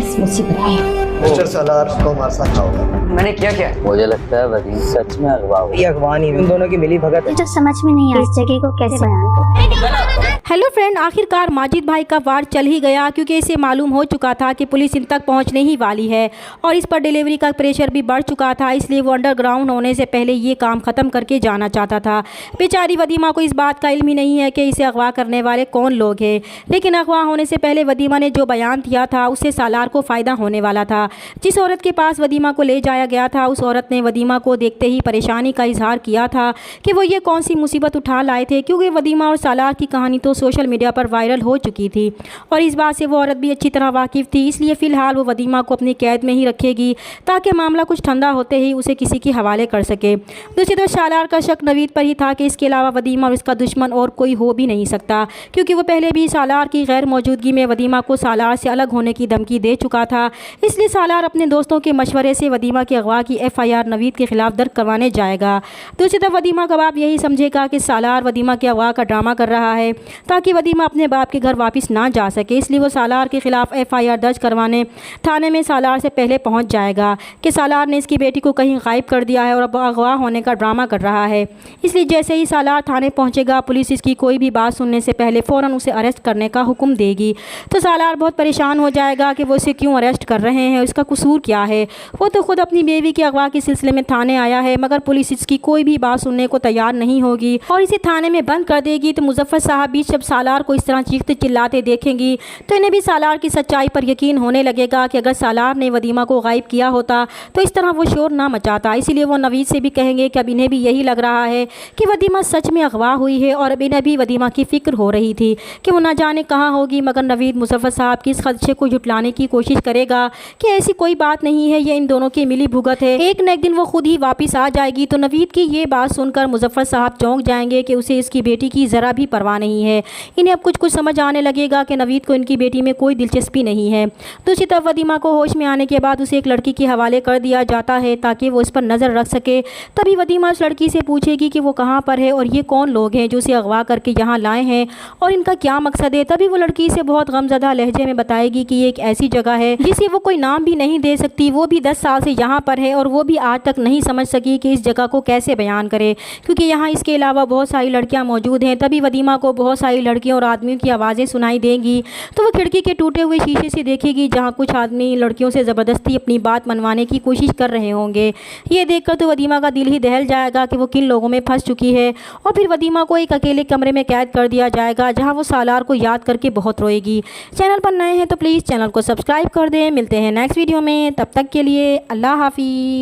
किस मुसीबत में। मिस्टर सालार को हमारे साथ आओगे। मैंने क्या मुझे लगता है वकील सच में अगवा हुआ। ये अगवा नहीं, उन दोनों की मिली भगत है। मुझे समझ में नहीं आ इस जगह को कैसे बयान करूं। हेलो फ्रेंड, आखिरकार माजिद भाई का वार चल ही गया, क्योंकि इसे मालूम हो चुका था कि पुलिस इन तक पहुंचने ही वाली है और इस पर डिलीवरी का प्रेशर भी बढ़ चुका था। इसलिए वो अंडरग्राउंड होने से पहले ये काम ख़त्म करके जाना चाहता था। बेचारी वदीमा को इस बात का इल्म ही नहीं है कि इसे अगवा करने वाले कौन लोग हैं। लेकिन अगवा होने से पहले वदीमा ने जो बयान दिया था उससे सालार को फ़ायदा होने वाला था। जिस औरत के पास वदीमा को ले जाया गया था उस औरत ने वदीमा को देखते ही परेशानी का इजहार किया था कि वो ये कौन सी मुसीबत उठा लाए थे, क्योंकि वदीमा और सालार की कहानी तो सोशल मीडिया पर वायरल हो चुकी थी और इस बात से वो औरत भी अच्छी तरह वाकिफ़ थी। इसलिए फ़िलहाल वो वदीमा को अपनी कैद में ही रखेगी ताकि मामला कुछ ठंडा होते ही उसे किसी के हवाले कर सके। दूसरी तरफ सालार का शक नवीद पर ही था कि इसके अलावा वदीमा और उसका दुश्मन और कोई हो भी नहीं सकता, क्योंकि वो पहले भी सालार की गैर मौजूदगी में वदीमा को सालार से अलग होने की धमकी दे चुका था। इसलिए सालार अपने दोस्तों के मशवरे से वदीमा के अगवा की FIR नवीद के खिलाफ दर्ज करवाने जाएगा। दूसरी तरफ वदीमा का बाप यही समझेगा कि सालार वदीमा के अगवा का ड्रामा कर रहा है ताकि वदीमा अपने बाप के घर वापस ना जा सके। इसलिए वो सालार के खिलाफ FIR दर्ज करवाने थाने में सालार से पहले पहुंच जाएगा कि सालार ने इसकी बेटी को कहीं गायब कर दिया है और अब अगवा होने का ड्रामा कर रहा है। इसलिए जैसे ही सालार थाने पहुंचेगा पुलिस इसकी कोई भी बात सुनने से पहले फ़ौरन उसे अरेस्ट करने का हुक्म देगी। तो सालार बहुत परेशान हो जाएगा कि वो इसे क्यों अरेस्ट कर रहे हैं, उसका कसूर क्या है। वो तो खुद अपनी बेवी के अगवा के सिलसिले में थाने आया है, मगर पुलिस इसकी कोई भी बात सुनने को तैयार नहीं होगी और इसे थाने में बंद कर देगी। तो मुजफ्फर साहब भी जब सालार को इस तरह चीखते चिल्लाते देखेंगी तो इन्हें भी सालार की सच्चाई पर यकीन होने लगेगा कि अगर सालार ने वदीमा को गायब किया होता तो इस तरह वो शोर ना मचाता। इसीलिए वो नवीद से भी कहेंगे कि अब इन्हें भी यही लग रहा है कि वदीमा सच में अगवा हुई है और अब इन्हें भी वदीमा की फ़िक्र हो रही थी कि वो ना जाने कहाँ होगी। मगर नवीद मुजफ्फर साहब की इस खदशे को जुटलाने की कोशिश करेगा कि ऐसी कोई बात नहीं है, ये इन दोनों की मिली भुगत है, एक न एक दिन वो खुद ही वापस आ जाएगी। तो नवीद की ये बात सुनकर मुजफ्फर साहब चौंक जाएंगे कि उसे इसकी बेटी की ज़रा भी परवाह नहीं है। इन्हें अब कुछ समझ आने लगेगा कि नवीद को इनकी बेटी में कोई दिलचस्पी नहीं है। दूसरी तरफ वदीमा को होश में आने के बाद उसे एक लड़की के हवाले कर दिया जाता है ताकि वो इस पर नज़र रख सके। तभी वदीमा उस लड़की से पूछेगी कि वो कहाँ पर है और ये कौन लोग हैं जो उसे अगवा करके यहाँ लाए हैं और इनका क्या मकसद है। तभी वो लड़की से बहुत गमज़दा लहजे में बताएगी कि ये एक ऐसी जगह है जिसे वो कोई नाम भी नहीं दे सकती, वो भी 10 साल से यहाँ पर है और वो भी आज तक नहीं समझ सकी कि इस जगह को कैसे बयान करे, क्योंकि यहाँ इसके अलावा बहुत सारी लड़कियाँ मौजूद हैं। तभी वदीमा को बहुत सारी लड़कियों और आदमियों की आवाज़ें सुनाई देंगी। तो वो खिड़की के टूटे हुए शीशे से देखेगी जहाँ कुछ आदमी लड़कियों से ज़बरदस्ती अपनी बात मनवाने की कोशिश कर रहे होंगे। ये देखकर तो वदीमा का दिल ही दहल जाएगा कि वो किन लोगों में फंस चुकी है और फिर वदीमा को एक अकेले कमरे में कैद कर दिया जाएगा जहाँ वो सालार को याद करके बहुत रोएगी। चैनल पर नए हैं तो प्लीज़ चैनल को सब्सक्राइब कर दें। मिलते हैं नेक्स्ट वीडियो में, तब तक के लिए अल्लाह हाफिज़।